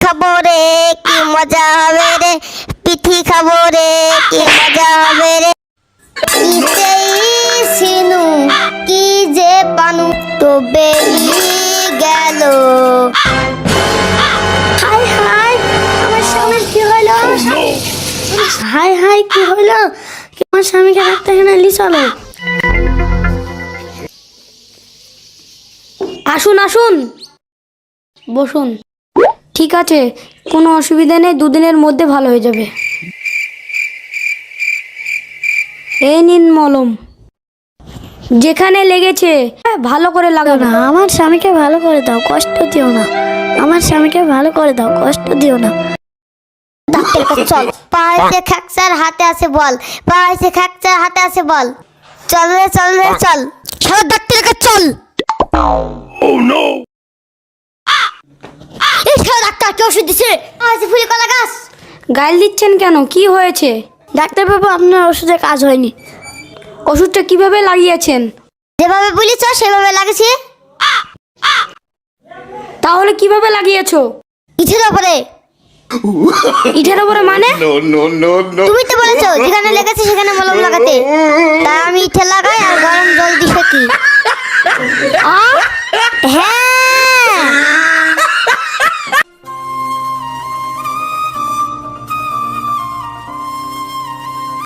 খাবো রে কি মজা হবে রে, পিঠি খাবো রে কি মজা হবে রে। ইতেই সিনু কি যে পানু তো বেরিয়ে গেল। হাই হাই আমার স্বামীর কি হলো? হাই হাই কি হলো? আমার স্বামীকে রাখতে এখানে লি চলো। আসুন আসুন, বসুন। ঠিক আছে, কোনো অসুবিধা নেই, দুদিনের মধ্যে ভালো হয়ে যাবে। এই নিন মলম, যেখানে লেগেছে ভালো করে লাগাবে। না আমার স্বামীকে ভালো করে দাও, কষ্ট দিও না। আমার স্বামীকে ভালো করে দাও, কষ্ট দিও না। ডাক্তার কাছে চল। পায়েতে ফ্র্যাকচার হাতে আছে বল, পায়েতে ফ্র্যাকচার হাতে আছে বল। চল রে চল রে চল, সব ডাক্তারের কাছে চল। এই সব ডাক্তার কে ওষুধ দিছে? আছে ফুলি কলা গাছ। গাইল দিচ্ছেন কেন, কি হয়েছে? ডাক্তার বাবু আপনার ওষুধে কাজ হয়নি। ওষুধটা কিভাবে লাগিয়েছেন? যেভাবে বলেছ সেভাবে লাগেছে। তাহলে কিভাবে লাগিয়েছো? ইটের উপরে। ইটের উপরে মানে? তুমি তো বলেছো যেখানে লেগেছে সেখানে মলম লাগাতে, তাই আমি ইটে লাগাই আর গরম জল দিয়ে সেকি।